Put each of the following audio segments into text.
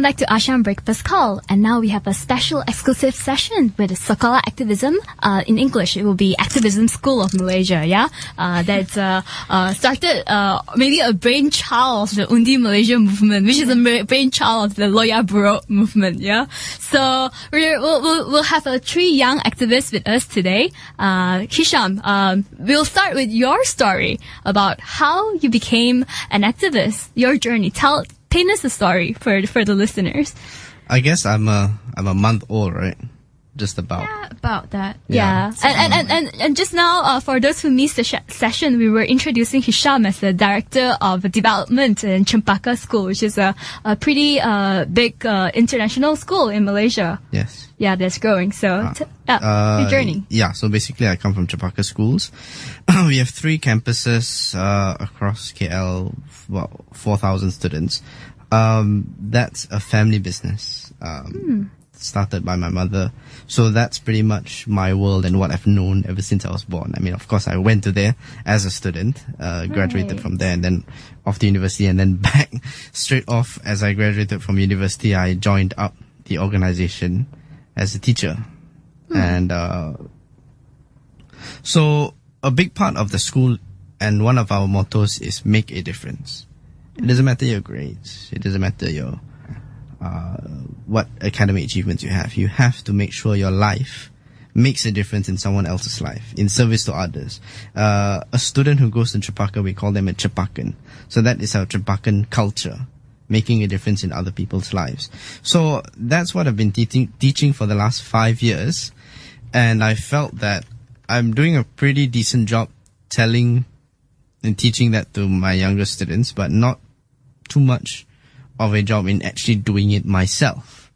back to ASEAN Breakfast Call, and now we have a special exclusive session with Sekolah Aktivisme. In English, it will be Activism School of Malaysia, yeah? That's started maybe a brainchild of the Undi Malaysia movement, which is a brainchild of the Loya Buro movement, yeah? So we'll have three young activists with us today. Hisham, we'll start with your story about how you became an activist, your journey. Paint us a story for the listeners. I guess I'm a month old, right? Just about. Yeah, about that. Yeah. And just now, for those who missed the session, we were introducing Hisham as the director of development in Cempaka School, which is a pretty big international school in Malaysia. Yes. Yeah, that's growing. So, your journey. Yeah, so basically I come from Cempaka Schools. We have 3 campuses across KL, about 4,000 students. That's a family business. Started by my mother. So that's pretty much my world and what I've known ever since I was born. I mean, of course, I went to there as a student, graduated from there, and then off to university, and then back straight off as I graduated from university, I joined up the organization as a teacher. And so a big part of the school and one of our mottos is make a difference. It doesn't matter your grades. It doesn't matter your what academic achievements you have. You have to make sure your life makes a difference in someone else's life, in service to others. A student who goes to Cempaka, we call them a Cepakan. So that is our Cepakan culture, making a difference in other people's lives. So that's what I've been teaching for the last 5 years. And I felt that I'm doing a pretty decent job telling and teaching that to my younger students, but not too much of a job in actually doing it myself.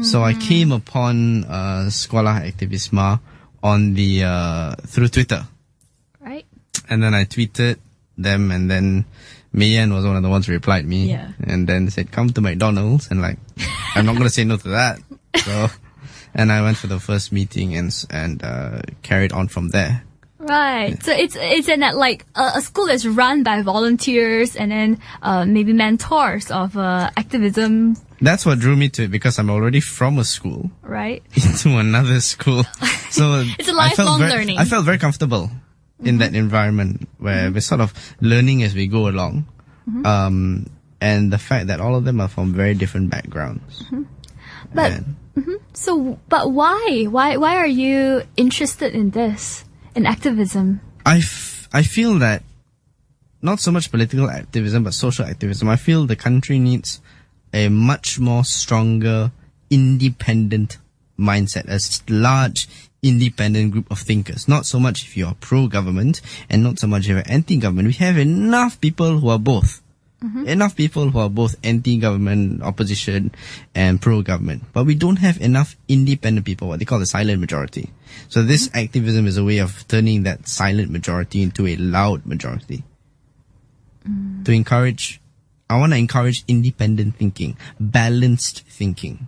So I came upon Sekolah Aktivisme on through Twitter. Right. And then I tweeted them, and then Mayan was one of the ones who replied me. Yeah. And then said, come to McDonald's, and like, I'm not going to say no to that. So, and I went for the first meeting and carried on from there. Right. So it's in that like a school that's run by volunteers and then maybe mentors of activism. That's what drew me to it, because I'm already from a school, right, into another school. So it's a lifelong learning. I felt very comfortable in that environment where we're sort of learning as we go along. And the fact that all of them are from very different backgrounds. But but why are you interested in this? In activism? I feel that not so much political activism, but social activism. I feel the country needs a much more stronger, independent mindset, a large, independent group of thinkers. Not so much if you're pro-government, and not so much if you're anti-government. We have enough people who are both. Enough people who are both anti-government, opposition, and pro-government. But we don't have enough independent people, what they call the silent majority. So this activism is a way of turning that silent majority into a loud majority. I want to encourage independent thinking, balanced thinking.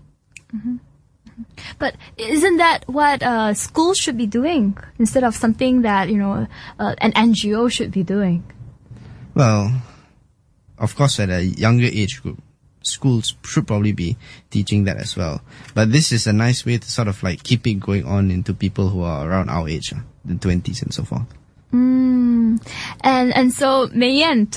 But isn't that what schools should be doing instead of something that, an NGO should be doing? Well, of course, at a younger age group, schools should probably be teaching that as well. But this is a nice way to sort of like keep it going on into people who are around our age, the 20s and so forth. And so Mayan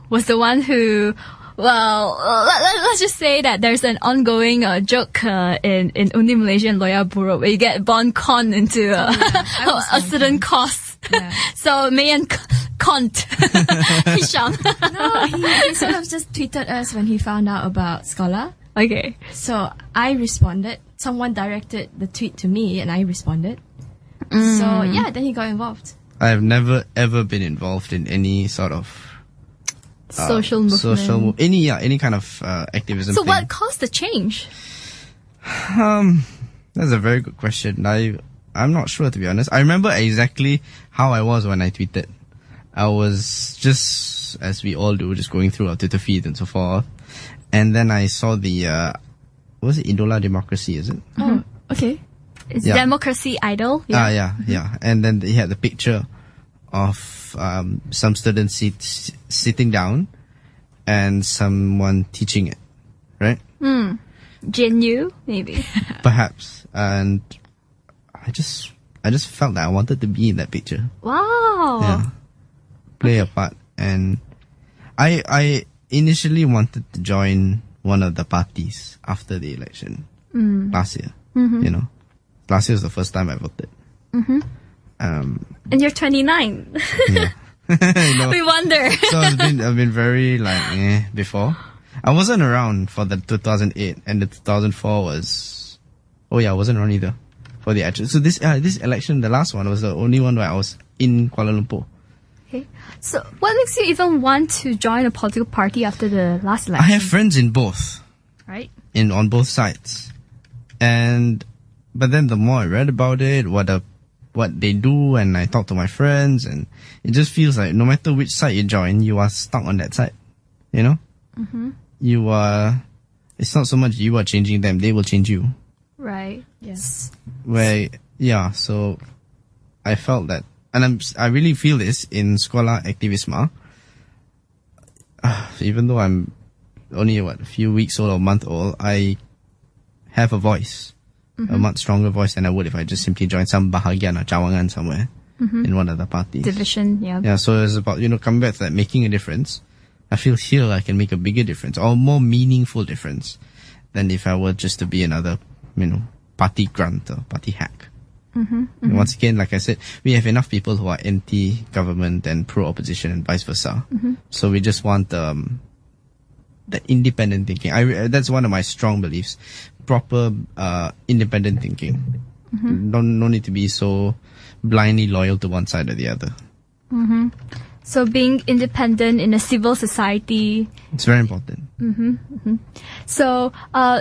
was the one who, let's just say that there's an ongoing joke in Undi Malaysia and Loya Buro where you get bond con into a certain cause. Yeah. So Mayan conned Hisham. No, he sort of just tweeted us when he found out about Sekolah. Okay. So I responded. Someone directed the tweet to me and I responded. So yeah, then he got involved. I have never ever been involved in any sort of social movement. Any kind of activism. So thing. what caused the change? That's a very good question. I'm not sure, to be honest. I remember exactly how I was when I tweeted. I was just, as we all do, just going through our Twitter feed and so forth. And then I saw the, was it Idola Democracy, is it? Oh, okay. It's Democracy Idol. Yeah. And then he had the picture of some students sitting down and someone teaching it, right? JNU, maybe. Perhaps. And I just felt that I wanted to be in that picture. Wow. Yeah. Play a part. And I initially wanted to join one of the parties after the election last year. You know, last year was the first time I voted. And you're 29. Yeah. You know, We wonder. so I've been very like before. I wasn't around for the 2008, and the 2004 was. Oh yeah, I wasn't around either for the actual. So this election, the last one, was the only one where I was in Kuala Lumpur. Okay. So what makes you even want to join a political party after the last I election? have friends in both. Right. On both sides, but then the more I read about it, what they do, and I talk to my friends, and it just feels like no matter which side you join, you are stuck on that side. You know, you are. It's not so much you are changing them; they will change you. Right. Yes. So I felt that, and I really feel this in Sekolah Aktivisme. Even though I'm only a few weeks old or a month old, I have a voice, a much stronger voice than I would if I just simply joined some bahagian or cawangan somewhere in one of the parties. Division, yeah. Yeah, so it's about, coming back to that, making a difference. I feel here I can make a bigger difference or more meaningful difference than if I were just to be another, party grunt or party hack. And once again, like I said, we have enough people who are anti-government and pro-opposition and vice versa. So we just want the independent thinking. That's one of my strong beliefs. Proper independent thinking. No need to be so blindly loyal to one side or the other. So being independent in a civil society. It's very important. So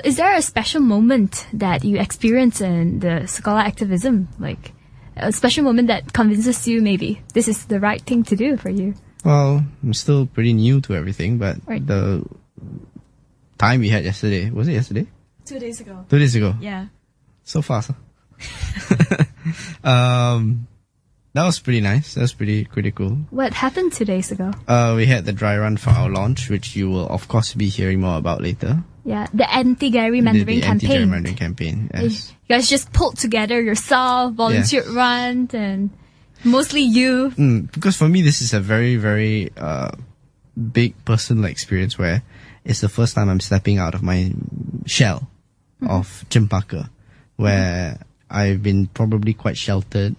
is there a special moment that you experience in the Sekolah activism? Like a special moment that convinces you maybe this is the right thing to do for you? Well, I'm still pretty new to everything, but Right. the time we had yesterday, was it yesterday? 2 days ago. 2 days ago. Yeah. So fast, huh? That was pretty nice. That was pretty cool. What happened 2 days ago? We had the dry run for our launch, which you will of course be hearing more about later. Yeah, the anti-gerrymandering The campaign. anti-gerrymandering campaign, yes. You guys just pulled together yourself, volunteered run, and mostly you. Because for me, this is a very, very big personal experience where it's the first time I'm stepping out of my shell of Cempaka, where I've been probably quite sheltered.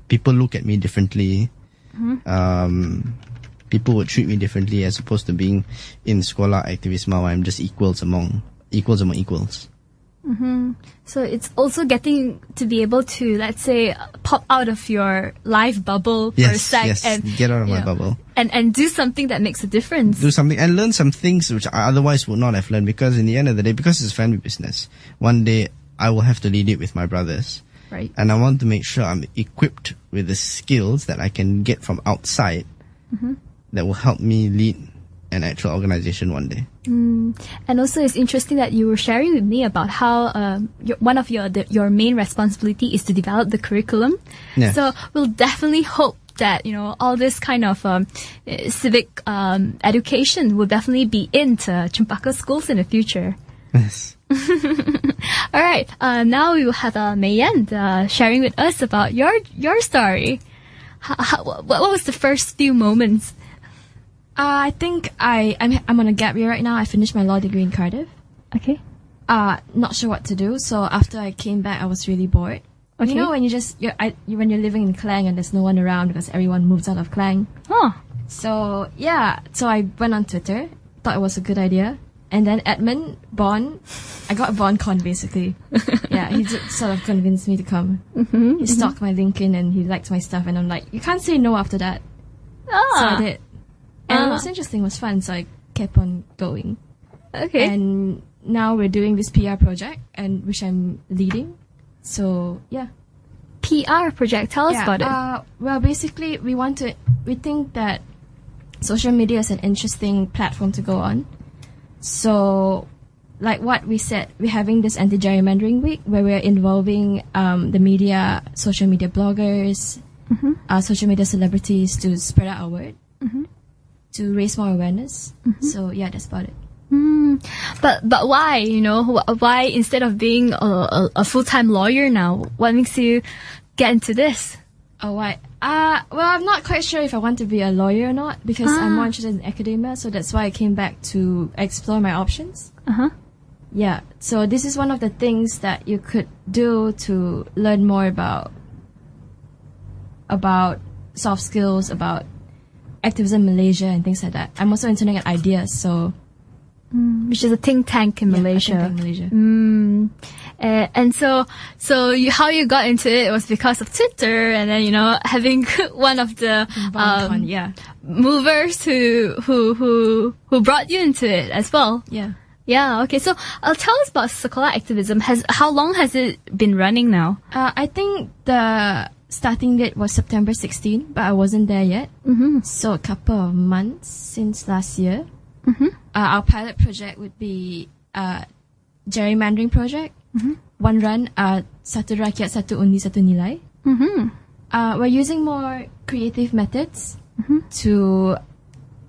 People look at me differently. People would treat me differently as opposed to being in Sekolah Aktivisme where I'm just equals among equals. So it's also getting to be able to, let's say, pop out of your life bubble for a sec and get out of my bubble. And do something that makes a difference. Do something and learn some things which I otherwise would not have learned, because in the end of the day, because it's a family business, one day I will have to lead it with my brothers. Right. And I want to make sure I'm equipped with the skills that I can get from outside that will help me lead an actual organization one day. And also, it's interesting that you were sharing with me about how one of your main responsibility is to develop the curriculum. Yes. So we'll definitely hope that all this kind of civic education will definitely be into Cempaka schools in the future. Yes. All right. Now we will have Mayan sharing with us about your story. What was the first few moments? I think I'm on a gap year right now. I finished my law degree in Cardiff. Okay. Not sure what to do. So after I came back, I was really bored. Okay. You know when when you're living in Klang and there's no one around because everyone moves out of Klang. Oh. So so I went on Twitter, thought it was a good idea. And then Edmund Bond, I got BondCon basically. Yeah, he just sort of convinced me to come. He stalked my LinkedIn and he liked my stuff, and I'm like, you can't say no after that. So I did. And it was interesting, it was fun, so I kept on going. Okay. And now we're doing this PR project, and which I'm leading. So yeah. PR project, tell us about it. Well, basically, we think that social media is an interesting platform to go on. So, like what we said, we're having this anti-gerrymandering week where we're involving the media, social media bloggers, social media celebrities to spread out our word, to raise more awareness. So, yeah, that's about it. But why? Why instead of being a full-time lawyer now? What makes you get into this? Oh, why? Well, I'm not quite sure if I want to be a lawyer or not because I'm more interested in academia. So that's why I came back to explore my options. Yeah. So this is one of the things that you could do to learn more about soft skills, about activism in Malaysia and things like that. I'm also into ideas, so which is a think tank in Malaysia. A think tank in Malaysia. And so how you got into it was because of Twitter, and then having one of the movers who brought you into it as well. Yeah. Okay. So tell us about Sekolah Activism. How long has it been running now? I think the starting date was September 16, but I wasn't there yet. So a couple of months since last year. Our pilot project would be gerrymandering project. One run, satu rakyat, satu undi, satu nilai. We're using more creative methods to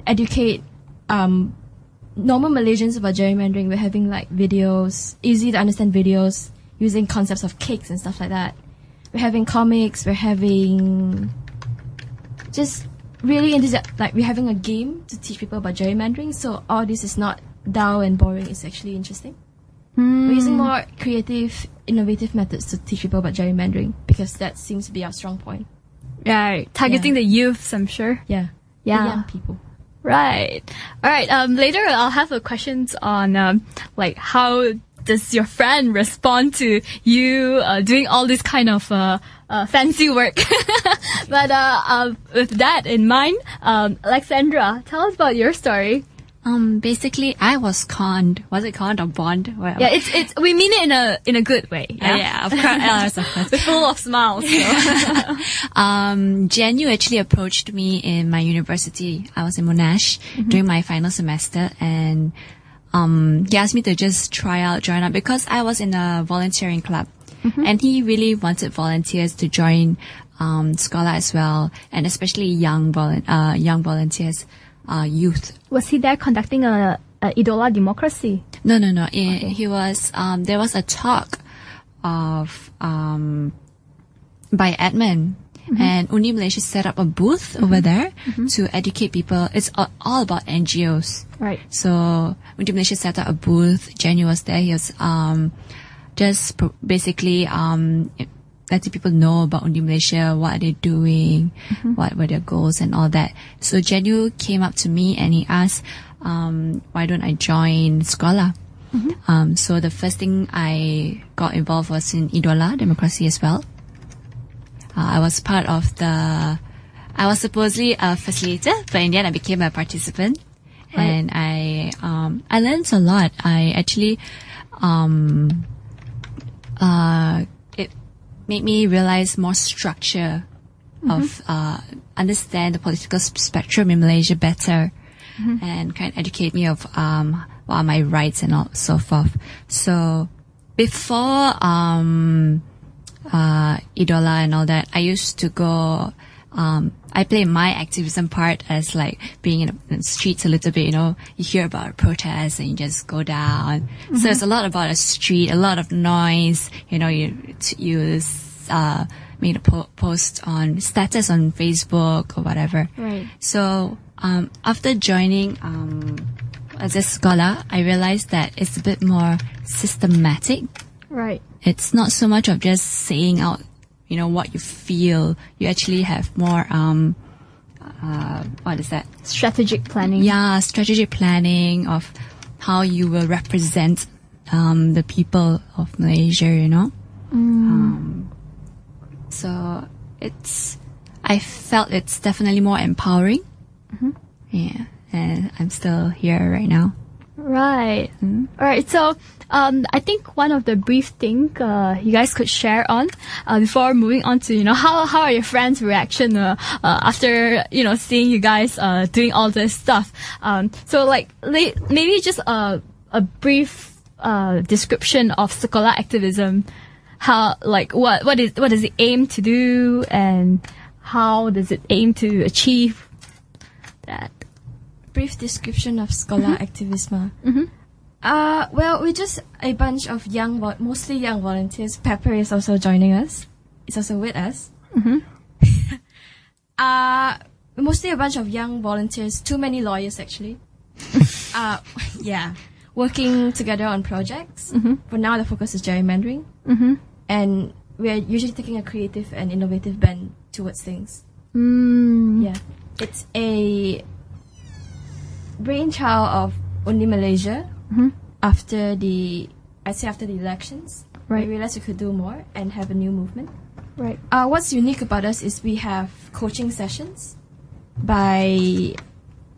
educate normal Malaysians about gerrymandering. We're having videos, easy to understand videos, using concepts of cakes and stuff like that. We're having comics, we're having just really we're having a game to teach people about gerrymandering. So all this is not dull and boring, it's actually interesting. We're using more creative, innovative methods to teach people about gerrymandering because that seems to be our strong point. Right. Targeting the youths, I'm sure. Yeah. The young people. Right. All right. Later I'll have questions on how does your friend respond to you doing all this kind of fancy work? But with that in mind, Alexandra, tell us about your story. Basically, I was conned. Was it conned or bond? Well, yeah, it's we mean it in a good way. Yeah, of course. Of course. We're full of smiles. So. Janu actually approached me in my university. I was in Monash during my final semester, and he asked me to just join out because I was in a volunteering club, and he really wanted volunteers to join Sekolah as well, and especially young volunteers. Youth. Was he there conducting a Idola democracy? No. He was. There was a talk of by Edmund, and Uni Malaysia set up a booth over there to educate people. It's all about NGOs, right? So Uni Malaysia set up a booth. Jenny was there. He was basically letting people know about Undi Malaysia, what are they doing, what were their goals and all that. So Jenu came up to me and he asked, why don't I join Sekolah? So the first thing I got involved was in Idola Democracy as well. I was part of I was supposedly a facilitator, but in the end I became a participant. Right. And I learned a lot. I actually, it made me realize more structure of, understand the political spectrum in Malaysia better, and kind of educate me of, what are my rights and so forth. So before, Idola and all that, I used to go, I play my activism part as being in the streets a little bit, you hear about protests and you just go down. So it's a lot about a street, a lot of noise, you made a post on status on Facebook or whatever. Right. So, after joining, as a Sekolah, I realized that it's a bit more systematic. Right. It's not so much of just saying out, what you feel. You actually have more, what is that? Strategic planning. Yeah, strategic planning of how you will represent, the people of Malaysia, So I felt it's definitely more empowering. Yeah. And I'm still here right now. Right. All right. So, I think one of the brief things you guys could share on before moving on to how are your friends' reaction after seeing you guys doing all this stuff. So maybe just a brief description of Sekolah activism. How what does it aim to do, and how does it aim to achieve that? brief description of Sekolah Aktivisme. Well, we're just a bunch of mostly young volunteers. Pepper is also joining us. It's also with us. Mostly a bunch of young volunteers. Too many lawyers, actually. Yeah. Working together on projects. For now, the focus is gerrymandering. And we're usually taking a creative and innovative bend towards things. Yeah. It's a brainchild of Undi Malaysia after the elections. Right. We realized we could do more and have a new movement. Right. What's unique about us is we have coaching sessions by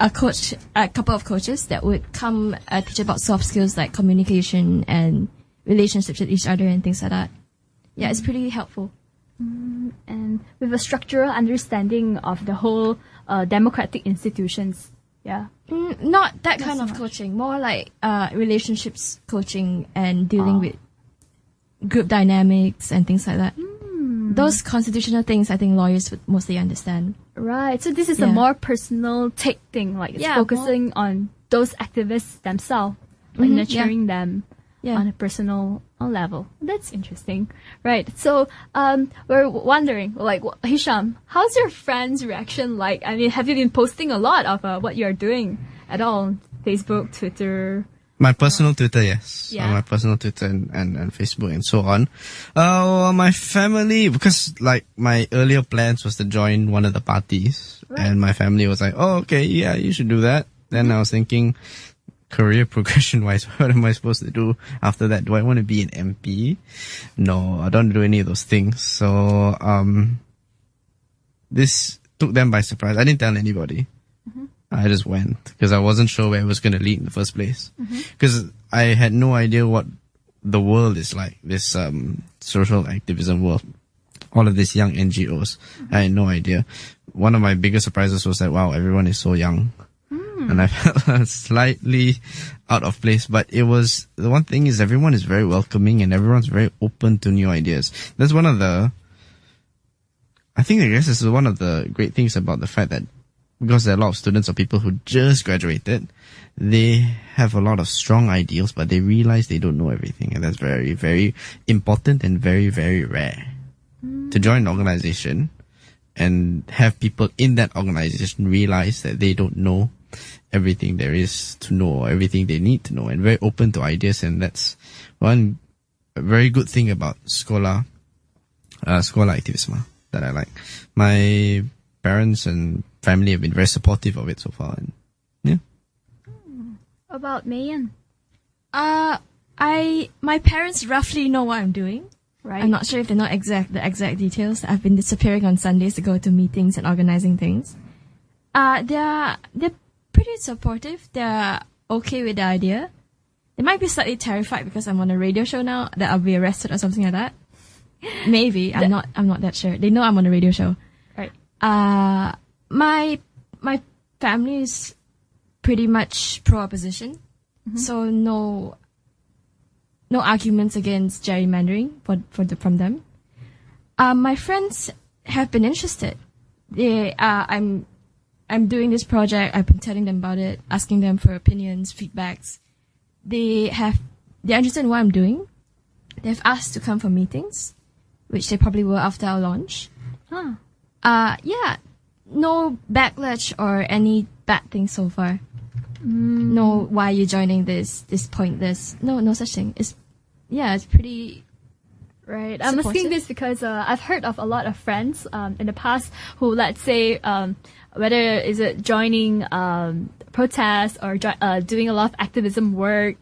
a couple of coaches that would come teach about soft skills like communication and relationships with each other and things like that. Yeah, it's pretty helpful. And with a structural understanding of the whole democratic institutions. Yeah. Not that kind so of much. coaching, more like relationships coaching and dealing with group dynamics and things like that. Those constitutional things I think lawyers would mostly understand. Right. So this is a more personal take thing, like it's focusing on those activists themselves, like nurturing them on a personal level. That's interesting. Right. So we're wondering, like, Hisham, how's your friends' reaction like? I mean, have you been posting a lot of what you're doing at all? Facebook, Twitter? My personal Twitter, yes. Yeah. My personal Twitter and Facebook and so on. My family, because like my earlier plans was to join one of the parties. Right. And my family was like, oh, okay, yeah, you should do that. Then I was thinking, career progression wise, what am I supposed to do after that? Do I want to be an MP? No, I don't do any of those things. So, this took them by surprise. I didn't tell anybody. I just went because I wasn't sure where it was going to lead in the first place. Because I had no idea what the world is like, this social activism world. All of these young NGOs. I had no idea. One of my biggest surprises was that, wow, everyone is so young. And I felt slightly out of place. But it was, the one thing is everyone is very welcoming and everyone's very open to new ideas. That's one of the, I guess this is one of the great things about the fact that because there are a lot of students or people who just graduated, they have a lot of strong ideals, but they realize they don't know everything. And that's very, very important and very, very rare. To join an organization and have people in that organization realize that they don't know everything there is to know, or everything they need to know, and very open to ideas. And that's one very good thing about Sekolah Aktivisme that I like. My parents and family have been very supportive of it so far. And yeah. About Mayan? My parents roughly know what I'm doing. Right. I'm not sure if they know the exact details. I've been disappearing on Sundays to go to meetings and organizing things. They're pretty supportive. They're okay with the idea. They might be slightly terrified because I'm on a radio show now that I'll be arrested or something like that. Maybe. I'm not that sure. They know I'm on a radio show. Right. My family is pretty much pro-opposition. So no arguments against gerrymandering from them. My friends have been interested. I'm doing this project. I've been telling them about it, asking them for opinions, feedbacks. They're interested in what I'm doing. They've asked to come for meetings, which they probably will after our launch. Yeah, no backlash or any bad things so far. No, why are you joining this pointless? No such thing. It's pretty. Right. I'm asking this because I've heard of a lot of friends in the past who, let's say, whether is it joining protests or doing a lot of activism work,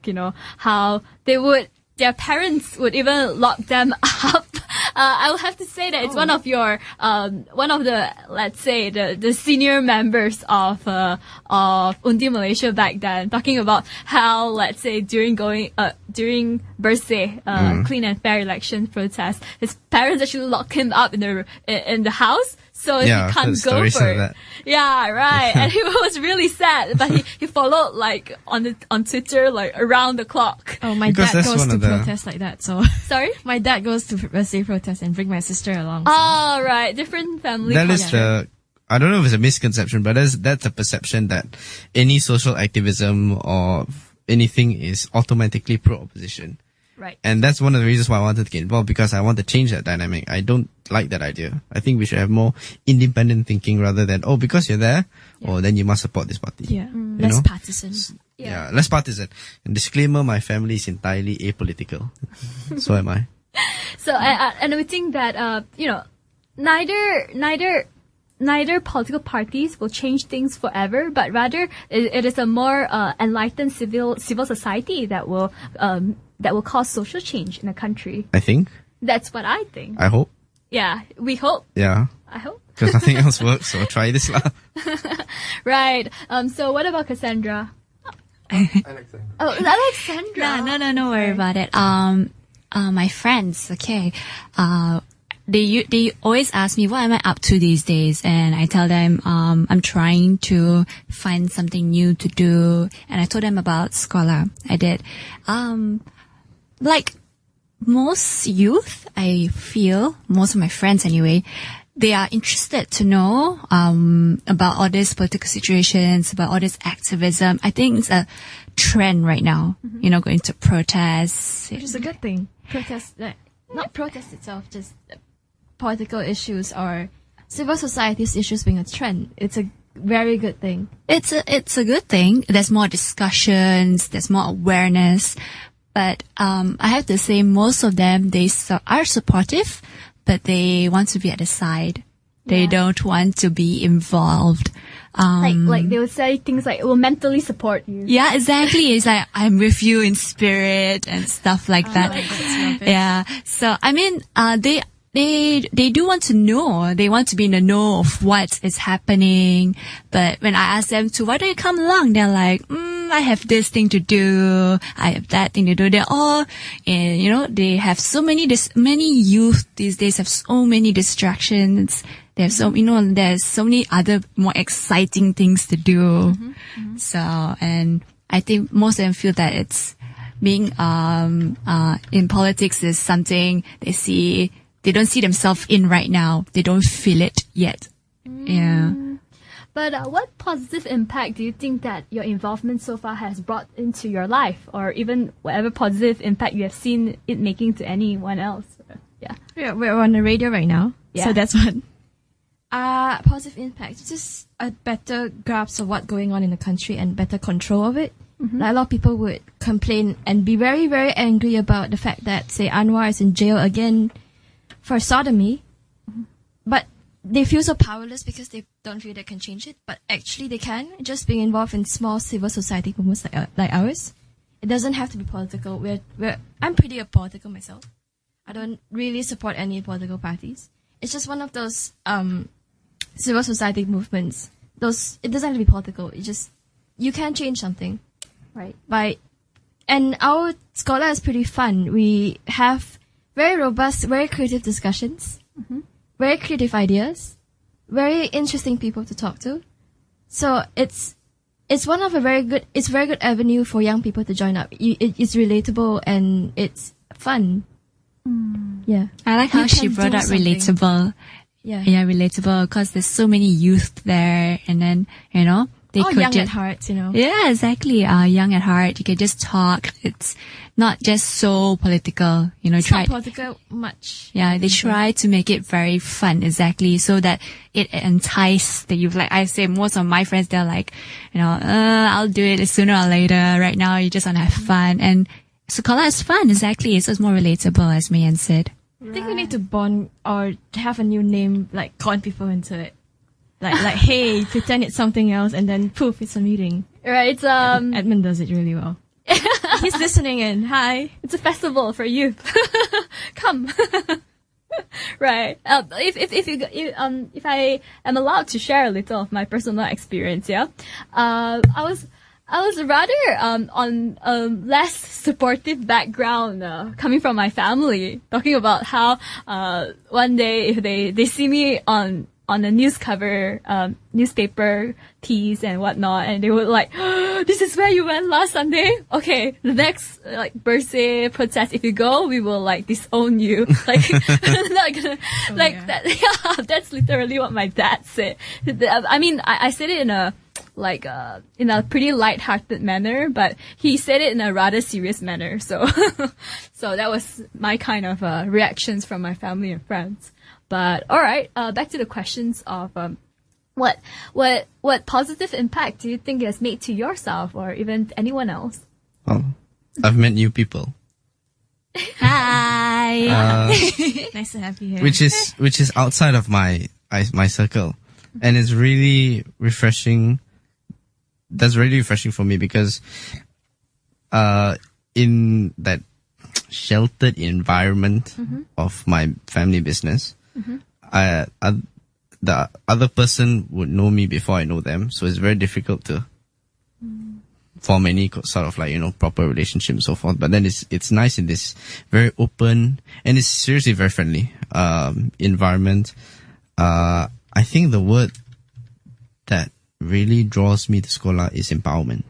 how their parents would even lock them up. I will have to say that it's one of the, let's say, the senior members of Undi Malaysia back then, talking about how, let's say, during birthday, clean and fair election protest, his parents actually locked him up in the house. So he can't go for it. That. Yeah, right. And he was really sad, but he followed like on Twitter like around the clock. Oh, my dad goes to protests like that. So sorry, my dad goes to birthday protests and bring my sister along. So. Oh, right, different family. That is I don't know if it's a misconception, but that's a perception that any social activism or anything is automatically pro-opposition. Right. And that's one of the reasons why I wanted to get involved, because I want to change that dynamic. I don't like that idea. I think we should have more independent thinking rather than, because you're there, then you must support this party. Yeah. You Less know? partisan. Yeah, less partisan. And disclaimer, my family is entirely apolitical. So am I. So, and we think that, neither political parties will change things forever, but rather it is a more enlightened civil society that will cause social change in the country. I think. That's what I think. I hope. Yeah, we hope. Yeah. I hope. Because nothing else works, so try this lah. Right. So what about Cassandra? Alexandra. Oh, Alexandra. No worry about it. My friends, okay, they always ask me, what am I up to these days? And I tell them, I'm trying to find something new to do. And I told them about Scholar. I did. Like most youth, I feel, most of my friends anyway, they are interested to know, about all these political situations, about all this activism. I think it's a trend right now, going to protests. Which is a good thing. Protest, not protest itself, just political issues or civil society's issues being a trend. It's a very good thing. It's a good thing. There's more discussions, there's more awareness. But, I have to say most of them, they are supportive, but they want to be at the side. They don't want to be involved. Like they would say things like, "We'll mentally support you." Yeah, exactly. It's like, I'm with you in spirit and stuff like that. Yeah. So, I mean, they do want to know. They want to be in the know of what is happening. But when I ask them why don't you come along? They're like, I have this thing to do. I have that thing to do. They're all, and they have so many, many youth these days have so many distractions. There's there's so many other more exciting things to do. So, and I think most of them feel that it's being, in politics is something they don't see themselves in right now. They don't feel it yet. Yeah. But what positive impact do you think that your involvement so far has brought into your life, or even whatever positive impact you have seen it making to anyone else? Yeah. We're on the radio right now. Yeah. So that's what. Positive impact. Just a better grasp of what's going on in the country and better control of it. Like a lot of people would complain and be very, very angry about the fact that, say, Anwar is in jail again for sodomy, but they feel so powerless because they don't feel they can change it. But actually they can, just being involved in small civil society movements like ours. It doesn't have to be political. I'm pretty apolitical myself. I don't really support any political parties. It's just one of those civil society movements. It doesn't have to be political. You can change something, right? And our Scholar is pretty fun. We have very robust, very creative discussions, very creative ideas, very interesting people to talk to. So it's one of very good avenue for young people to join up. It's relatable and it's fun. Yeah. I like how she brought up relatable. Yeah, relatable, because there's so many youth there, and then, they could young at heart, Yeah, exactly. Young at heart. You can just talk. It's not just so political, It's not political much. Yeah, they try to make it very fun, exactly, so that it entice the youth. Like I say, most of my friends, they're like, I'll do it sooner or later. Right now, you just want to have fun. And Scholar is fun, exactly. So it's more relatable, as Mayan said. I think we need to bond or have a new name, like con people into it. Like, hey, pretend it's something else, and then poof, it's a meeting. Right. Edmund does it really well. He's listening in. Hi. It's a festival for youth. Come. Right. If I am allowed to share a little of my personal experience, I was rather on a less supportive background coming from my family, talking about how one day if they see me on on the news cover, newspaper tees and whatnot, and they were like, oh, "This is where you went last Sunday. Okay, the next like birthday protest, if you go, we will like disown you." Like, not gonna, that. Yeah, that's literally what my dad said. I mean, I said it in a pretty light-hearted manner, but he said it in a rather serious manner. So, so that was my kind of reactions from my family and friends. But all right, back to the questions of what positive impact do you think it has made to yourself or even anyone else? Well, I've met new people. Hi. Nice to have you here. Which is outside of my circle, and it's really refreshing. That's really refreshing for me because, in that sheltered environment of my family business, the other person would know me before I know them, so it's very difficult to form any sort of proper relationship and so forth. But then it's nice in this very open and it's seriously very friendly environment. I think the word that really draws me to Sekolah is empowerment.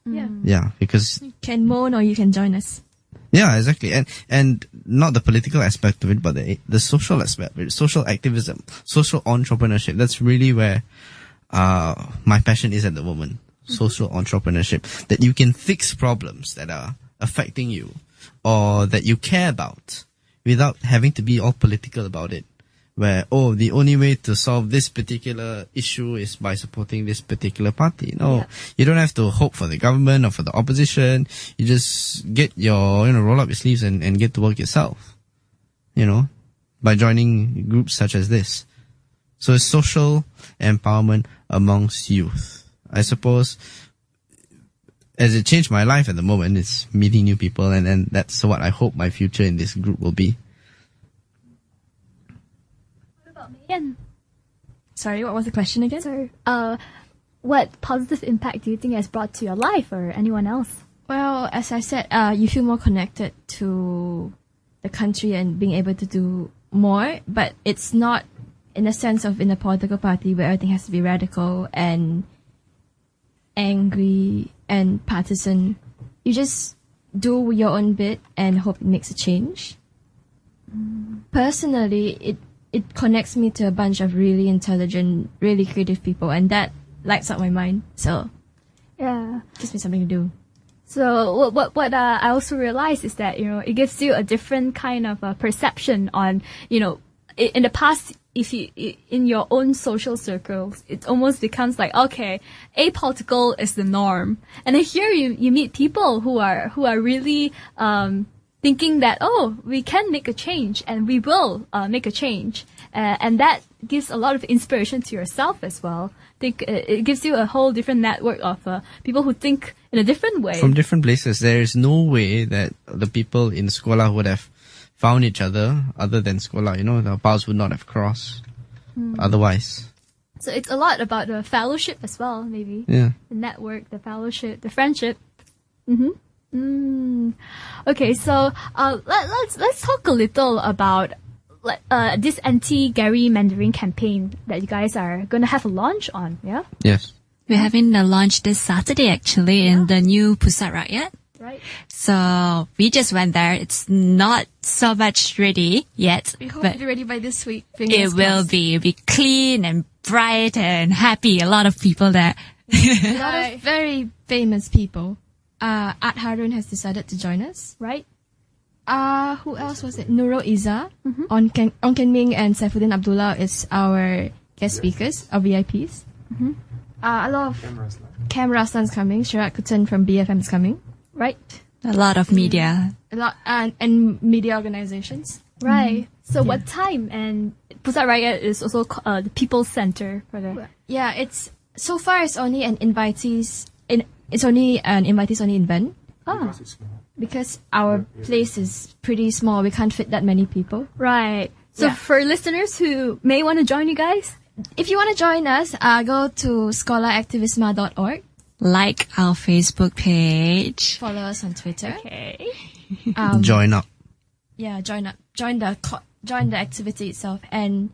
Yeah, because You can moan or you can join us. yeah, exactly, and not the political aspect of it, but the social aspect of it, social activism, social entrepreneurship. That's really where my passion is at the moment. Social entrepreneurship, that you can fix problems that are affecting you or that you care about without having to be all political about it. Where, the only way to solve this particular issue is by supporting this particular party. No, you don't have to hope for the government or for the opposition. You just get your, roll up your sleeves and get to work yourself, by joining groups such as this. So it's social empowerment amongst youth. I suppose, as it changed my life at the moment, it's meeting new people, and that's what I hope my future in this group will be. Sorry, what was the question again? So, what positive impact do you think it has brought to your life or anyone else? Well, as I said, you feel more connected to the country and being able to do more, but it's not in the sense of in a political party where everything has to be radical and angry and partisan. You just do your own bit and hope it makes a change. Personally, it connects me to a bunch of really intelligent, really creative people, and that lights up my mind. So, Yeah. gives me something to do. So what I also realized is that, it gives you a different kind of perception on, in the past, if you, in your own social circles, it almost becomes like, okay, apolitical is the norm. And then here you meet people who are really, thinking that, we can make a change and we will, make a change. And that gives a lot of inspiration to yourself as well. It gives you a whole different network of, people who think in a different way. From different places. There is no way that the people in Sekolah would have found each other than Sekolah. The paths would not have crossed otherwise. So it's a lot about the fellowship as well, maybe. Yeah. The network, the fellowship, the friendship. Okay, so let's talk a little about this anti-Gary Mandarin campaign that you guys are going to have a launch on. Yeah. Yes. We're having the launch this Saturday actually in the new Pusat Rakyat. Right. So we just went there. It's not so much ready yet, We hope but to be ready by this week. it will be. It'll be clean and bright and happy. A lot of people there. A lot of very famous people. Art Harun has decided to join us. Right. Who else was it? Nurul Izzah, Ong Ken Ming and Saifuddin Abdullah is our guest speakers, our VIPs. A lot of Cam Raslan's coming. Sharat Kutan from BFM is coming. Right. A lot of media. A lot and media organizations. Right. So what time? And Pusat Rakyat is also the People's Center for the. Yeah, it's so far it's only an invitees. It's only an invitees only event Because it's small. because our place is pretty small. We can't fit that many people. Right. So Yeah. for listeners who may want to join you guys, If you want to join us, go to scholaractivisme.org. Like our Facebook page. Follow us on Twitter. okay. Join up. Yeah, join up. Join the activity itself. And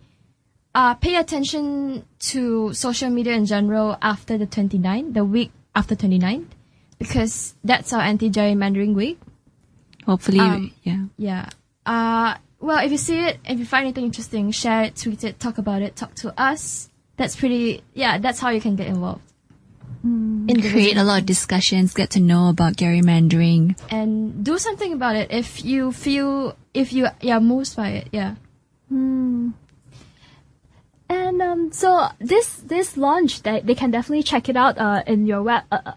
pay attention to social media in general after the week after 29th, because that's our anti-gerrymandering week. Hopefully, yeah. Yeah. Well, if you see it, if you find anything interesting, share it, tweet it, talk about it, talk to us. That's how you can get involved. Create a lot of discussions, get to know about gerrymandering. And do something about it if you are moved by it, yeah. And so this launch, they can definitely check it out in your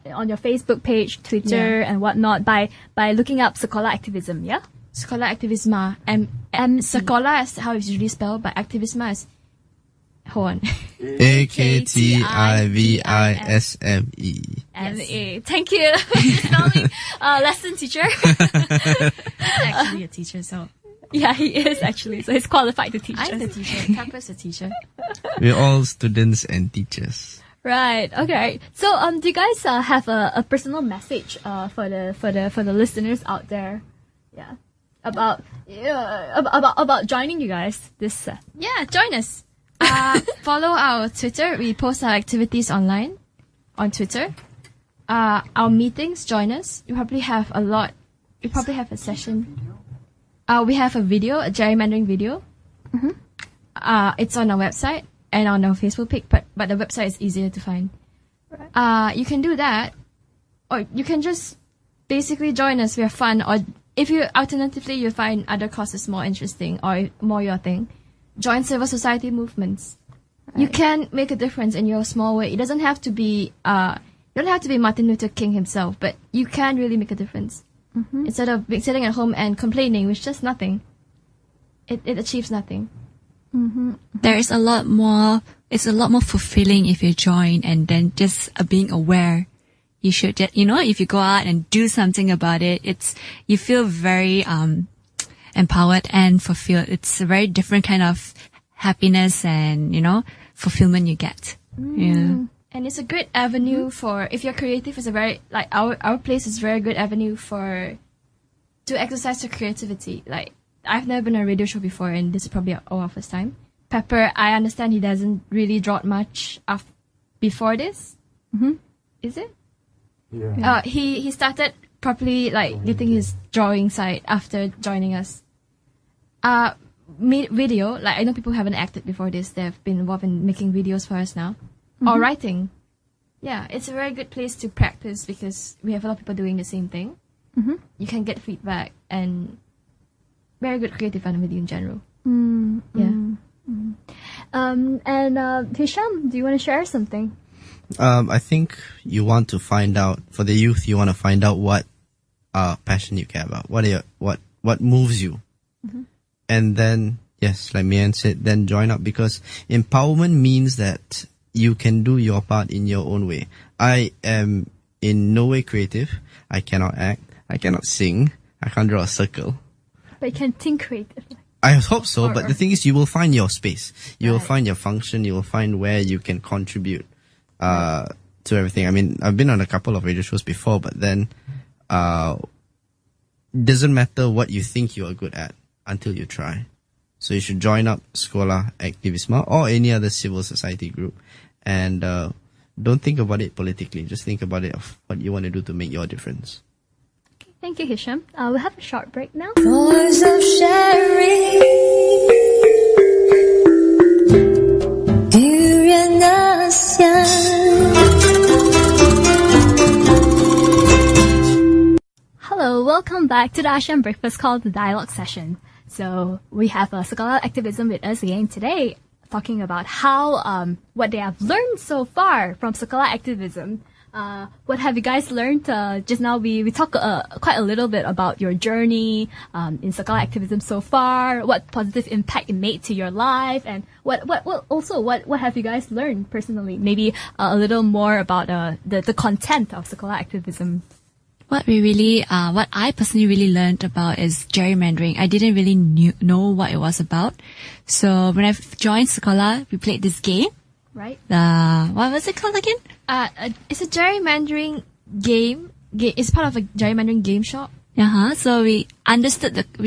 on your Facebook page, Twitter, and whatnot by looking up Sekolah Aktivisme, yeah? Sekolah Aktivisme. Sekolah is how it's usually spelled, but Aktivisme is... Hold on. Aktivisme. Thank you. Spelling lesson teacher. He's actually a teacher, so... Yeah, he is actually. So he's qualified to teach us. I'm the teacher. Pepper's the teacher. We're all students and teachers. Right. Okay. So, do you guys have a personal message for the listeners out there? Yeah. About joining you guys this. Yeah, join us. Follow our Twitter. We post our activities online on Twitter. Our meetings. Join us. We probably have a lot. We probably have a session. We have a video, a gerrymandering video. It's on our website and on our Facebook page, but the website is easier to find. Right. You can do that, or you can just basically join us. We have fun. Or if you alternatively you find other causes more interesting or more your thing, join civil society movements. Right. You can make a difference in your small way. It doesn't have to be you don't have to be Martin Luther King himself, but you can really make a difference. Instead of sitting at home and complaining, which does nothing, it achieves nothing. There is a lot more. It's a lot more fulfilling if you join and then just being aware. You should just, if you go out and do something about it, you feel very empowered and fulfilled. It's a very different kind of happiness and fulfillment you get. Yeah. And it's a great avenue for, if you're creative, it's a very, like, our place is a very good avenue to exercise your creativity. Like, I've never been on a radio show before, and this is probably our first time. Pepper, I understand he doesn't really draw much before this. Is it? Yeah. He started properly, like, getting his drawing side after joining us. Video, like, I know people haven't acted before this. They've been involved in making videos for us now. Or writing. Yeah, it's a very good place to practice because we have a lot of people doing the same thing. You can get feedback and very good creative fun with you in general. And Hisham, do you want to share something? I think you want to find out, for the youth, you want to find out what passion you care about. What moves you. And then, yes, like Mian said, then join up, because empowerment means that you can do your part in your own way. I am in no way creative. I cannot act. I cannot sing. I can't draw a circle. But you can think creatively. I hope so, but the thing is, you will find your space. You will find your function. You will find where you can contribute to everything. I mean, I've been on a couple of radio shows before, but then doesn't matter what you think you are good at until you try. So you should join up Sekolah Aktivisme or any other civil society group. And don't think about it politically. Just think about it of what you want to do to make your difference. Okay, thank you, Hisham. We'll have a short break now. Voice of sharing. Durian ASEAN. Hello, welcome back to the ASEAN Breakfast Call, the dialogue session. So we have Sekolah Aktivisme with us again today, talking about how what they have learned so far from Sekolah Aktivisme. What have you guys learned? Just now we talked quite a little bit about your journey in Sekolah Aktivisme so far, what positive impact it made to your life, and what have you guys learned personally? Maybe a little more about the content of Sekolah Aktivisme. What I personally really learned about is gerrymandering. I didn't really know what it was about. So when I joined Sekolah, we played this game. Right. What was it called again? It's a gerrymandering game. It's part of a gerrymandering game So we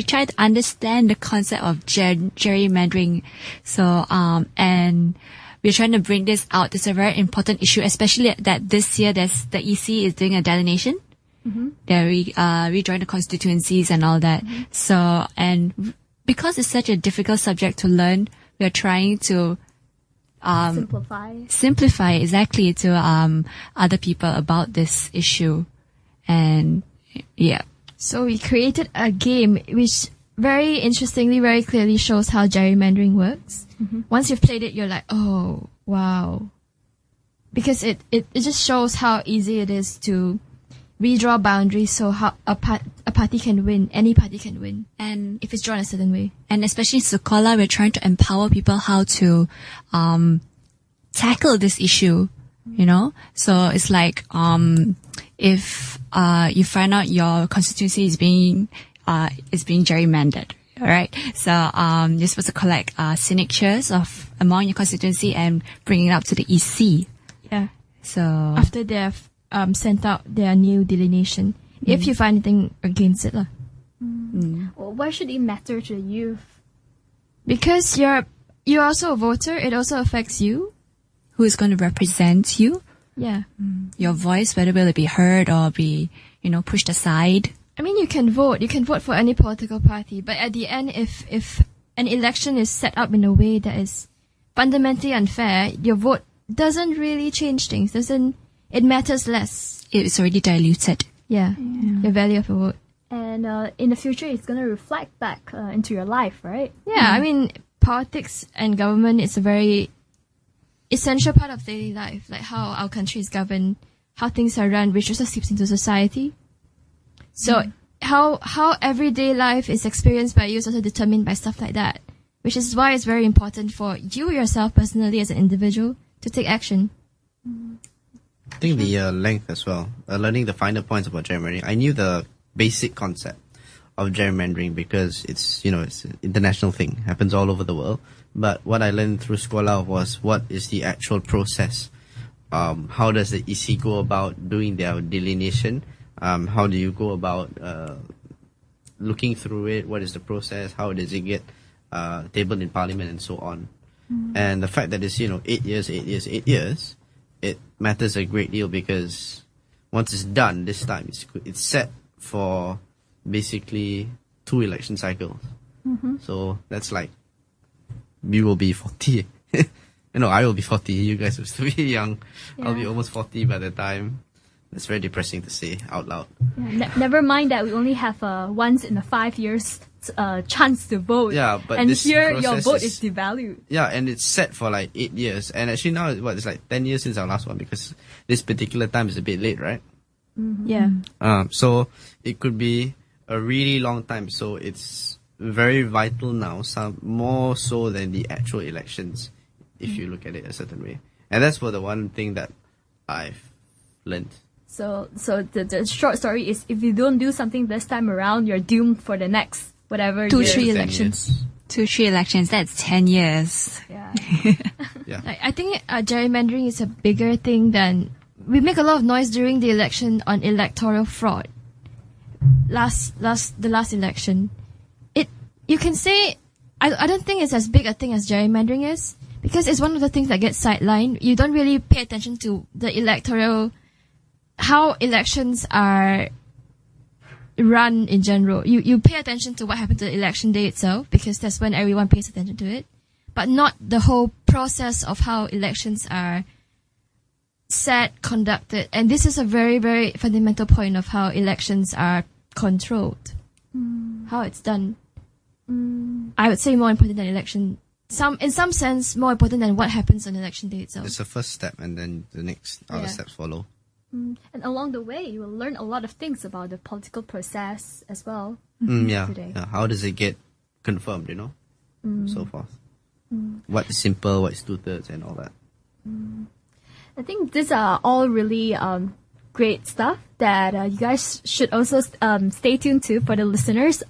tried to understand the concept of gerrymandering. So, and we're trying to bring this out. It's a very important issue, especially that this year the EC is doing a delineation. They rejoin the constituencies and all that. So, and because it's such a difficult subject to learn, we're trying to simplify exactly to other people about this issue. And yeah. So we created a game which very interestingly, very clearly shows how gerrymandering works. Once you've played it, you're like, oh, wow. Because it just shows how easy it is to redraw boundaries so how a party can win, any party can win. And if it's drawn a certain way. And especially in Sekolah, we're trying to empower people how to tackle this issue, you know? So it's like, if you find out your constituency is being gerrymandered, all right? So you're supposed to collect signatures of among your constituency and bring it up to the EC. Yeah. So after they have sent out their new delineation, if you find anything against it, Well, why should it matter to the youth? because you're also a voter, it also affects you. who is going to represent you? Yeah. Your voice, whether will it be heard or be, pushed aside? I mean, you can vote for any political party, but at the end, if an election is set up in a way that is fundamentally unfair, your vote doesn't really change things. It matters less. It's already diluted. Yeah. The value of a vote. And in the future, it's going to reflect back into your life, right? Yeah, I mean, politics and government is a very essential part of daily life, like how our country is governed, how things are run, which also seeps into society. So how everyday life is experienced by you is also determined by stuff like that, which is why it's very important for you yourself personally as an individual to take action. I think the length as well, learning the finer points about gerrymandering. I knew the basic concept of gerrymandering because it's an international thing, happens all over the world. But what I learned through Sekolah was what is the actual process. How does the EC go about doing their delineation? How do you go about looking through it? What is the process? How does it get tabled in Parliament and so on? And the fact that it's 8 years, it matters a great deal because once it's done this time, it's set for basically 2 election cycles. So that's like, we will be 40. I will be 40. You guys will still be young. Yeah. I'll be almost 40 by the time. It's very depressing to say out loud. Yeah, never mind that we only have once in a 5 years chance to vote. Yeah, but and this here your process vote is devalued. Yeah, and it's set for like 8 years. And actually now, it's like 10 years since our last one because this particular time is a bit late, right? Yeah. So it could be a really long time. So it's very vital now, some more so than the actual elections, if you look at it a certain way. And that's for the one thing that I've learned. So the short story is, if you don't do something this time around, you're doomed for the next whatever 2-3 years. 10 elections. years. 2-3 elections, that's 10 years. Yeah. Yeah. I think gerrymandering is a bigger thing than... We make a lot of noise during the election on electoral fraud. The last election. You can say... I don't think it's as big a thing as gerrymandering is, because it's one of the things that gets sidelined. You don't really pay attention to the electoral... how elections are run in general. You pay attention to what happened to the election day itself, because that's when everyone pays attention to it, but not the whole process of how elections are set, conducted. And this is a very, very fundamental point of how elections are controlled, how it's done. I would say more important than election. In some sense, more important than what happens on election day itself. It's the first step, and then the next other steps follow. And along the way, you will learn a lot of things about the political process as well. Today. Yeah. How does it get confirmed, so forth. What is simple, what is 2/3 and all that. I think these are all really great stuff that you guys should also stay tuned to for the listeners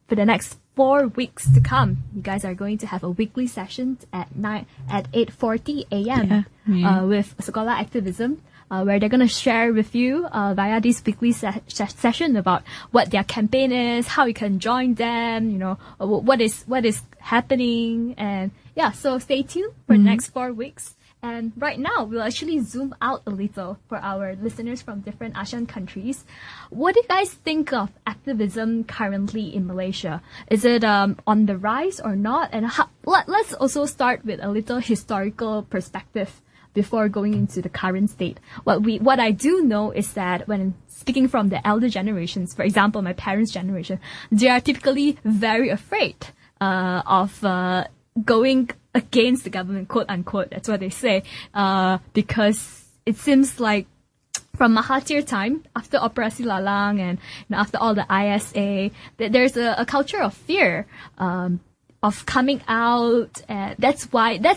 for the next 4 weeks to come. You guys are going to have a weekly session at 8:40 a.m. with Sekolah Activism. where they're going to share with you via this weekly session about what their campaign is, how you can join them, what is happening, and yeah. So stay tuned for the next 4 weeks. And right now, we'll actually zoom out a little for our listeners from different ASEAN countries. What do you guys think of activism currently in Malaysia? Is it on the rise or not? And let's also start with a little historical perspective before going into the current state. What I do know is that when speaking from the elder generations, for example, my parents' generation, they are typically very afraid of going against the government, quote unquote. That's what they say, because it seems like from Mahathir time, after Operasi Lalang and after all the ISA, that there's a culture of fear of coming out. That's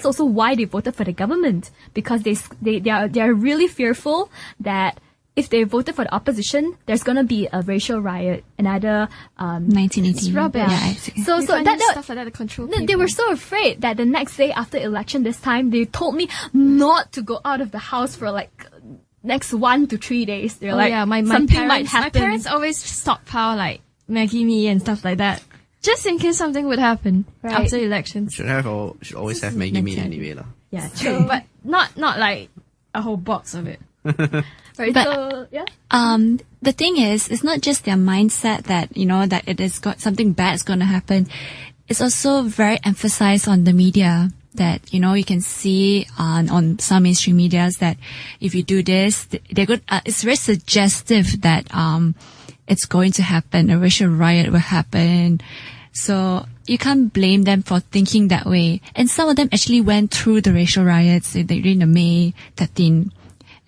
also why they voted for the government, because they are really fearful that if they voted for the opposition, there's gonna be a racial riot, another 1918. Rubbish. Yeah, so that stuff like that to control people. they were so afraid that the next day after election this time, they told me not to go out of the house for like next 1 to 3 days. They're like, yeah, my something parents, might happen. My parents always stockpile like Maggie mee and stuff like that, just in case something would happen after elections. Should always have Maggie mee anyway lah. Yeah, true, but not like a whole box of it. Right, But- so yeah. The thing is, it's not just their mindset that, that it is got something bad is going to happen. It's also very emphasized on the media that, you can see on some mainstream medias that if you do this, they're good. It's very suggestive that, it's going to happen. A racial riot will happen. So you can't blame them for thinking that way. And some of them actually went through the racial riots during the May 13.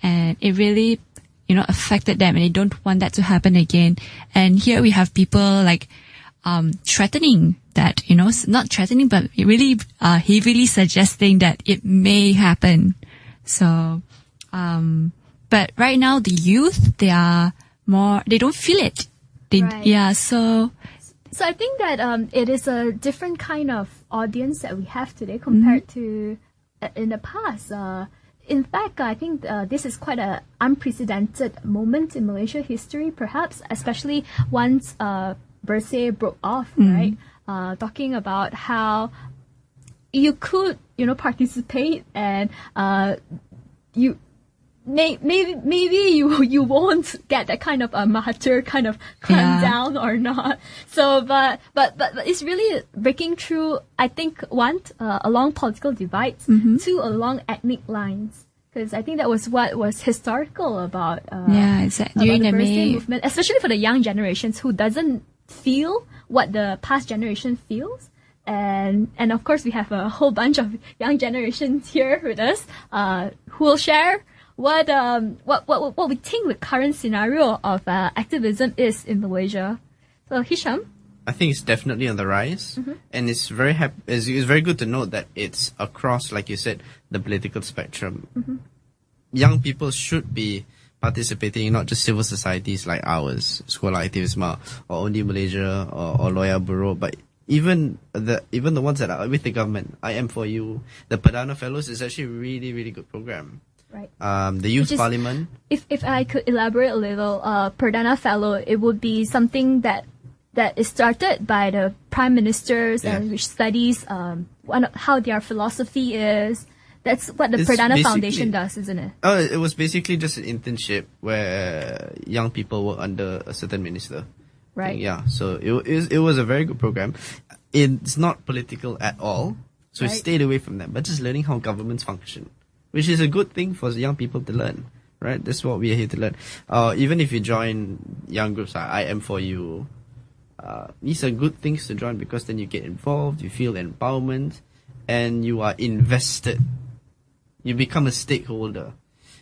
And it really, affected them, and they don't want that to happen again. And here we have people like, threatening that, not threatening, but really, heavily suggesting that it may happen. So, but right now the youth, they don't feel it. Right. Yeah, so I think that it is a different kind of audience that we have today compared to in the past. In fact, I think this is quite an unprecedented moment in Malaysia history, perhaps, especially once Bersih broke off, right? Talking about how you could, participate, and you maybe you won't get that kind of Mahathir kind of clamp down or not. So, but it's really breaking through. I think one, along political divides, two, along ethnic lines. Because I think that was what was historical about during the the Bersih May movement, especially for the young generations who doesn't feel what the past generation feels. And of course we have a whole bunch of young generations here with us who will share what we think the current scenario of activism is in Malaysia. So Hisham, I think it's definitely on the rise, and it's very it's very good to note that it's across, like you said, the political spectrum. Young people should be participating in not just civil societies like ours, Sekolah Aktivisme, or Only Malaysia, or Lawyer Bureau, but even the ones that are with the government. I Am For You, the Perdana Fellows is actually a really, really good program. right? The Youth Parliament. If I could elaborate a little, Perdana Fellow, it would be something that is started by the prime ministers and which studies how their philosophy is. That's what the It's Perdana basically- Foundation does, isn't it? Oh, it was basically just an internship where young people work under a certain minister. Right. Yeah, so it was a very good program. It's not political at all, so Right. stayed away from that. But just learning how governments function, which is a good thing for young people to learn, right? That's what we are here to learn. Even if you join young groups like I Am For You, these are good things to join because then you get involved, you feel empowerment, and you are invested. You become a stakeholder,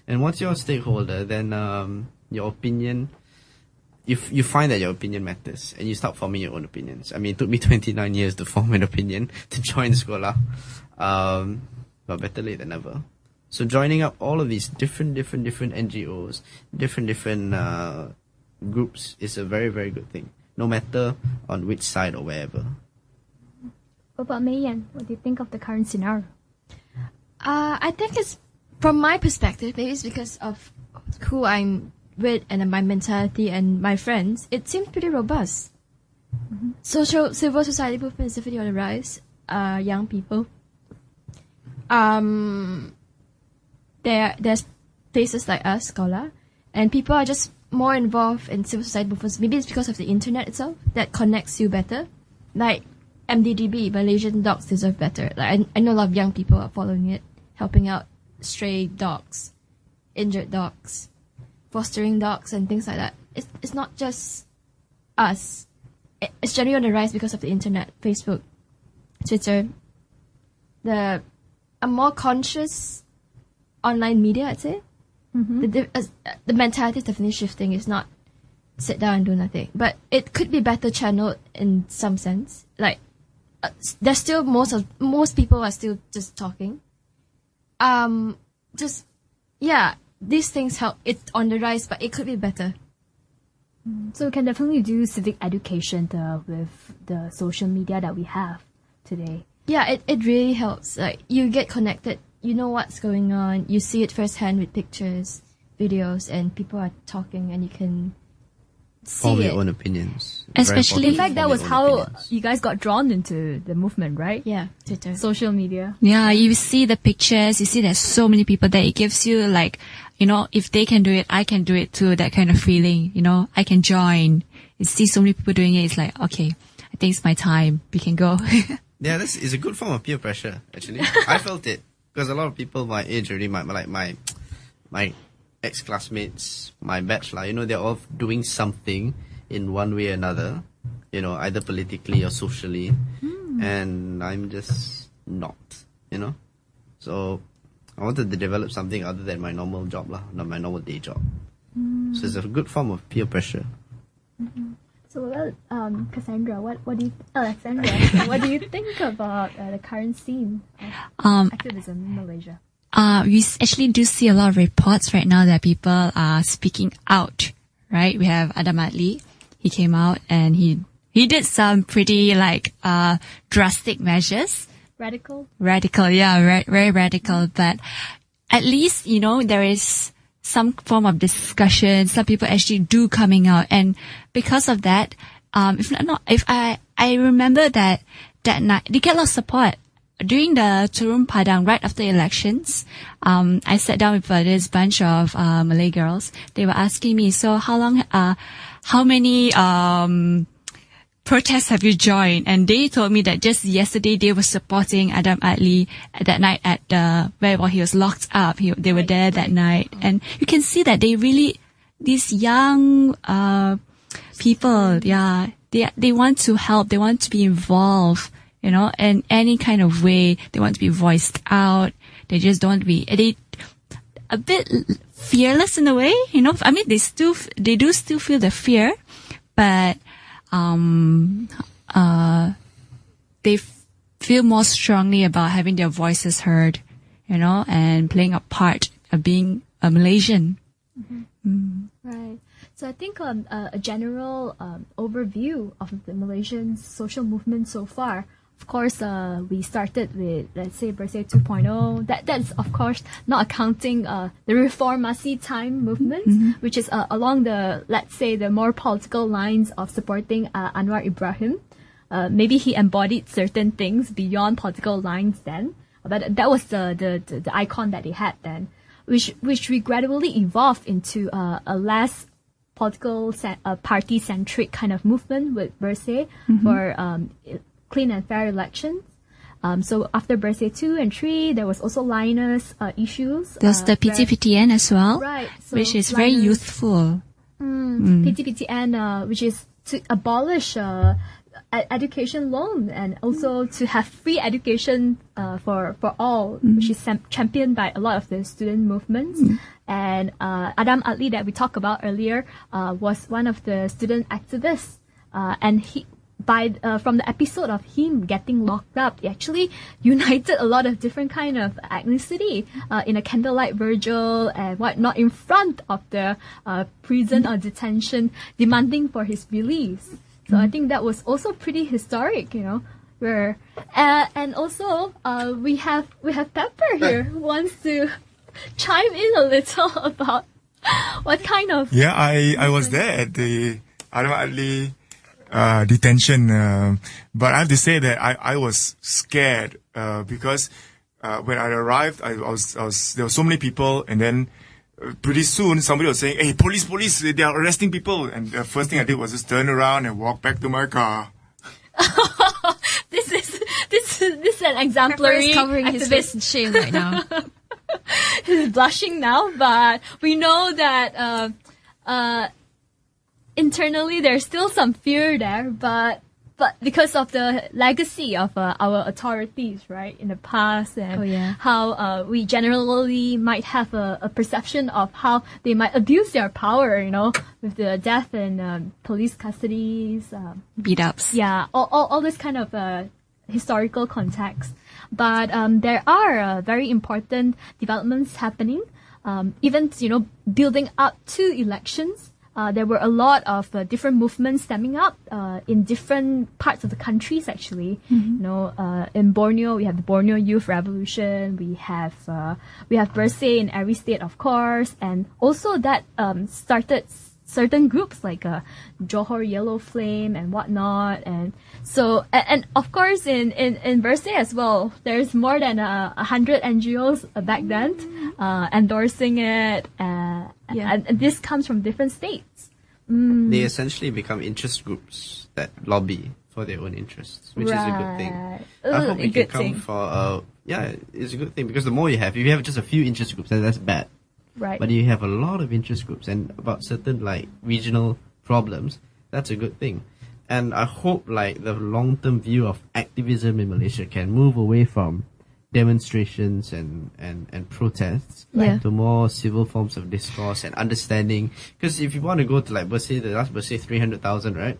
and once you're a stakeholder, then your opinion. You find that your opinion matters, and you start forming your own opinions. I mean, it took me 29 years to form an opinion to join Sekolah, but better late than never. So joining up all of these different NGOs, different groups is a very, very good thing, no matter on which side or wherever. What about Mayan? What do you think of the current scenario? I think it's, from my perspective, maybe it's because of who I'm with and my mentality and my friends, it seems pretty robust. Civil society movement is definitely on the rise. Young people. There's places like us, Scholar, and people are just more involved in civil society movements. Maybe it's because of the internet itself that connects you better. Like MDDB, Malaysian Dogs Deserve Better. Like I know a lot of young people are following it, helping out stray dogs, injured dogs, fostering dogs, and things like that. It's not just us. It's generally on the rise because of the internet, Facebook, Twitter, a more conscious online media, I'd say. The mentality is definitely shifting. It's not sit down and do nothing, but it could be better channeled in some sense. Like there's still most people are still just talking. These things help. It's on the rise, but it could be better. So we can definitely do civic education with the social media that we have today. Yeah, it really helps. Like you get connected, you know what's going on, you see it firsthand with pictures, videos, and people are talking, and you can Form see your it. own opinions. Especially- In fact, that was how you guys got drawn into the movement, right? Yeah, Twitter. Social media. Yeah, you see the pictures, you see there's so many people that it gives you like, if they can do it, I can do it too, that kind of feeling, I can join. You see so many people doing it, it's like, okay, I think it's my time, we can go. Yeah, this is a good form of peer pressure, actually. I felt it. Because a lot of people my age already, my ex-classmates, my batch, they're all doing something in one way or another, either politically or socially. And I'm just not, So I wanted to develop something other than my normal job, not my normal day job. So it's a good form of peer pressure. So, Cassandra, Alexandra, what do you think about the current scene of activism in Malaysia? We actually do see a lot of reports right now that people are speaking out, right? We have Adam Adli. He came out and he did some pretty drastic measures. Radical, yeah, very radical. But at least, there is some form of discussion. Some people actually do coming out. And because of that, if I remember that night, they get a lot of support. During the Turun Padang, right after elections, I sat down with this bunch of Malay girls. They were asking me, so how many protests have you joined? And they told me that just yesterday they were supporting Adam Adli at that night at where he was locked up. They were there that night, and you can see that they really, these young people, yeah, they want to help. They want to be involved. In any kind of way, they want to be voiced out. They just don't want to be, a bit fearless in a way, I mean, they do still feel the fear, but, they feel more strongly about having their voices heard, and playing a part of being a Malaysian. Right. So I think a general overview of the Malaysian social movement so far. Of course, we started with, let's say, Bersih 2.0. That's, of course, not accounting the Reformasi time movement, which is along the, let's say, the more political lines of supporting Anwar Ibrahim. Maybe he embodied certain things beyond political lines then, but that was the icon that he had then, which we gradually evolved into a less political party-centric kind of movement with Bersih for clean and fair elections. So after Bersih 2 and 3, there was also Linus issues. There's the PTPTN as well, right? So which is very youthful. PTPTN, which is to abolish education loan and also to have free education for all, which is championed by a lot of the student movements. And Adam Adli that we talked about earlier was one of the student activists, and he. From the episode of him getting locked up, he actually united a lot of different kind of ethnicity in a candlelight vigil and whatnot in front of the prison or detention, demanding for his release. So I think that was also pretty historic, Where and also we have Pepper here who wants to chime in a little about What kind of? Yeah, I was there at the Adam Adli detention, but I have to say that I was scared because when I arrived, I was there were so many people, and then pretty soon somebody was saying, "Hey, police! They are arresting people!" And the first thing I did was just turn around and walk back to my car. This is an exemplary He's covering his face activist. in shame right now. He's blushing now, but we know that internally there's still some fear there, but because of the legacy of our authorities, right, in the past, and how we generally might have a perception of how they might abuse their power, with the death and police custodies, Beat ups. yeah, all this kind of historical context. But there are very important developments happening, even building up to elections. There were a lot of different movements stemming up in different parts of the countries. Actually, in Borneo we have the Borneo Youth Revolution. We have Bersih in every state, of course, and also that started certain groups like Johor Yellow Flame and whatnot. And so, and of course in Bersih as well, there's more than 100 NGOs back then endorsing it. And this comes from different states. They essentially become interest groups that lobby for their own interests, which is a good thing. I hope we can come for it's a good thing, because the more you have, if you have just a few interest groups, then that's bad. Right. But you have a lot of interest groups and about certain regional problems, that's a good thing. And I hope the long-term view of activism in Malaysia can move away from demonstrations and protests to more civil forms of discourse and understanding. Because if you want to go to Bersih, the last Bersih 300,000, right?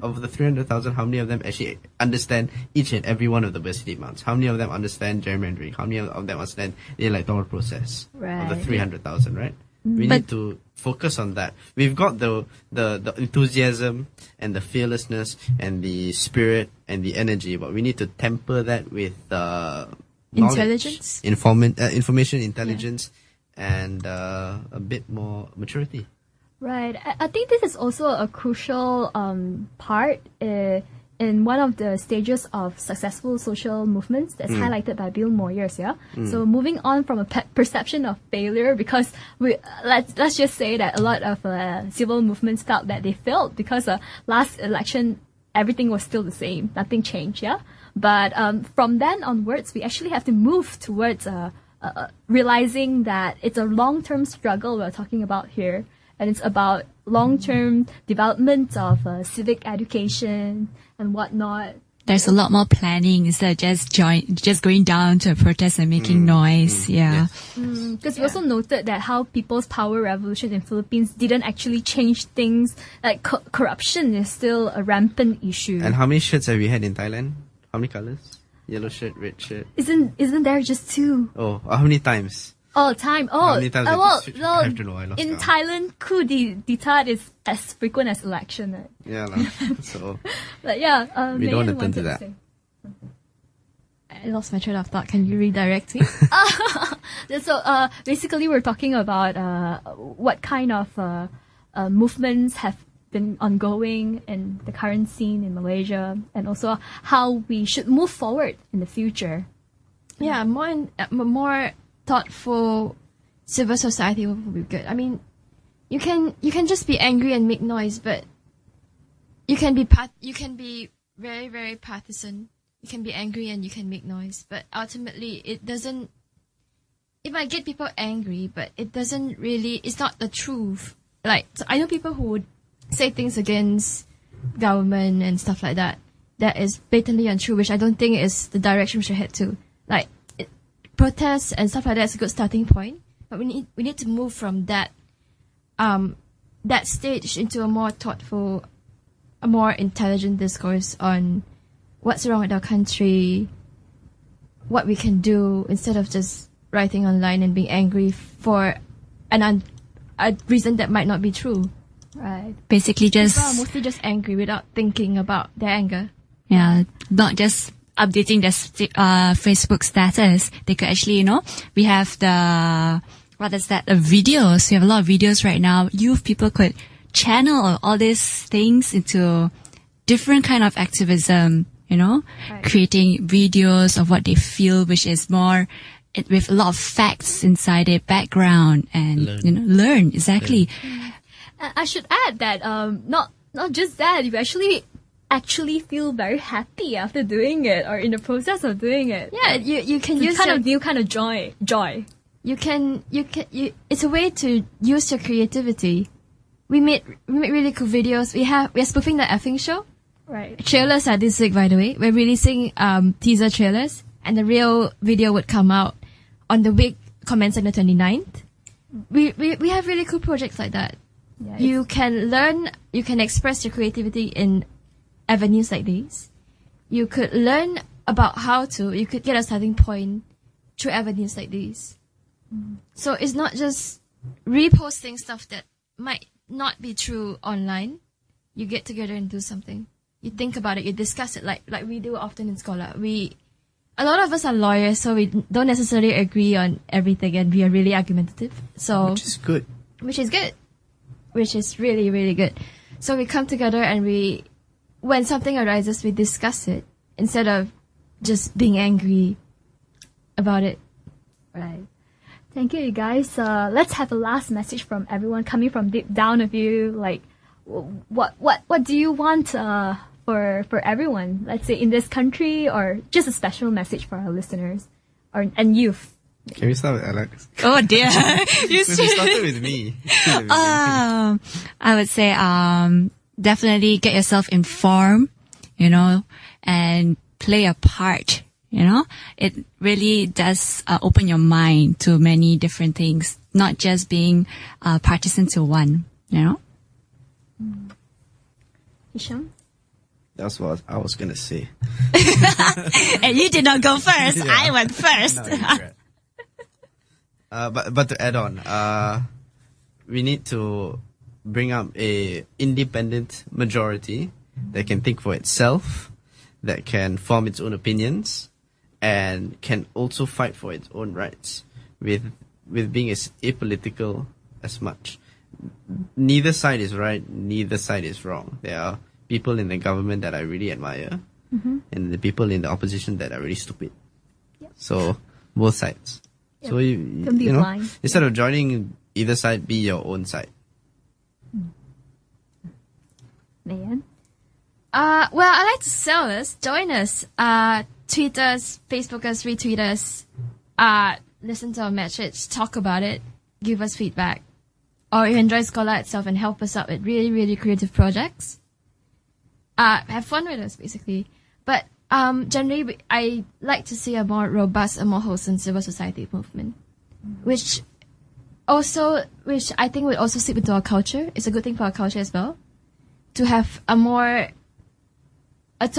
Of the 300,000, how many of them actually understand each and every one of the Bersih demands? How many of them understand gerrymandering? How many of them understand the electoral process? Of the 300,000, right? We need to focus on that. We've got the enthusiasm and the fearlessness and the spirit and the energy, but we need to temper that with Intelligence? Information intelligence, and a bit more maturity. Right. I think this is also a crucial part in one of the stages of successful social movements that's highlighted by Bill Moyers. Yeah. So moving on from a perception of failure, because let's just say that a lot of civil movements felt that they failed because last election everything was still the same, nothing changed. Yeah. But from then onwards, we actually have to move towards realizing that it's a long-term struggle we're talking about here. And it's about long-term development of civic education and whatnot. There's a lot more planning instead of just going down to a protest and making noise. Yeah. Because we also noted that how People's Power Revolution in Philippines didn't actually change things. Like corruption is still a rampant issue. And how many shirts have we had in Thailand? How many colors? Yellow shirt, red shirt. Isn't there just two? Oh, how many times? All the time. Oh, How many times I have to know, I lost in count. Thailand, coup d'etat is as frequent as election. Right? Yeah, so But yeah, we don't Megan want to turn to wanted that. say. I lost my train of thought. Can you redirect me? So basically, we're talking about what kind of movements have been ongoing in the current scene in Malaysia, and also how we should move forward in the future. Yeah, more thoughtful civil society would be good. I mean, you can just be angry and make noise, but you can be very, very partisan. You can be angry and you can make noise, but ultimately it might get people angry, but it's not the truth. So I know people who would say things against government and stuff like that is blatantly untrue, which I don't think is the direction we should head to. Protests and stuff like that is a good starting point, but we need to move from that stage into a more thoughtful, a more intelligent discourse on what's wrong with our country, what we can do, instead of just writing online and being angry for a reason that might not be true. Right. Basically People are just, mostly just angry without thinking about their anger. not just updating their Facebook status. They could actually, we have the what is that? Videos. We have a lot of videos right now. Youth people could channel all these things into different kind of activism, you know, creating videos of what they feel, which is more with a lot of facts inside it, background, and learn exactly. I should add that not just that, you actually feel very happy after doing it or in the process of doing it. Yeah, you can use new kind of joy. It's a way to use your creativity. We made really cool videos. We're spoofing the effing show. Right. Trailers are this week, by the way. We're releasing teaser trailers, and the real video would come out on the week commencing the 29th. We have really cool projects like that. Yeah, you can learn, you can express your creativity in avenues like these. You could learn about you could get a starting point through avenues like these. So it's not just reposting stuff that might not be true online. You get together and do something. You think about it, you discuss it like we do often in Scholar. A lot of us are lawyers, so we don't necessarily agree on everything, and we are really argumentative. So Which is good. Which is really, really good. So we come together and when something arises, we discuss it instead of just being angry about it. Right. Thank you, you guys. Let's have a last message from everyone coming from deep down of you. Like, what do you want for everyone? Let's say in this country, or just a special message for our listeners and youth. Can we start with Alex? Oh dear. You started with me. I would say, definitely get yourself informed, you know, and play a part, you know. It really does open your mind to many different things, not just being partisan to one, you know. Hisham? That's what I was going to say. And you did not go first. Yeah. I went first. No regret. But to add on, we need to bring up a independent majority that can think for itself, that can form its own opinions, and can also fight for its own rights with being as apolitical as much. Neither side is right, neither side is wrong. There are people in the government that I really admire, and the people in the opposition that are really stupid. Yep. So both sides. Yep. So you know, blind. instead of joining either side, be your own side. Mayan? Well, I like to sell us. Join us. Tweet us, Facebook us, retweet us. Listen to our message, talk about it, give us feedback. Or you enjoy Scholar itself and help us out with really, really creative projects. Have fun with us, basically. But generally, I like to see a more robust and more wholesome civil society movement, which I think would also slip into our culture. It's a good thing for our culture as well, to have a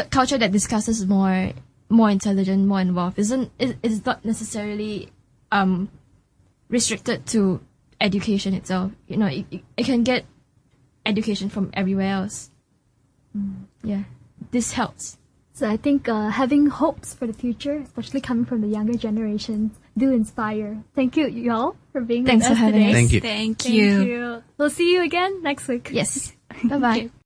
culture that discusses more intelligent, more involved. It's not necessarily restricted to education itself. You know, it can get education from everywhere else. Yeah, this helps. So I think having hopes for the future, especially coming from the younger generations, do inspire. Thank you, y'all, for being Thanks with for us having today. us. Thank you. Thank Thank you. you. We'll see you again next week. Yes. Bye-bye.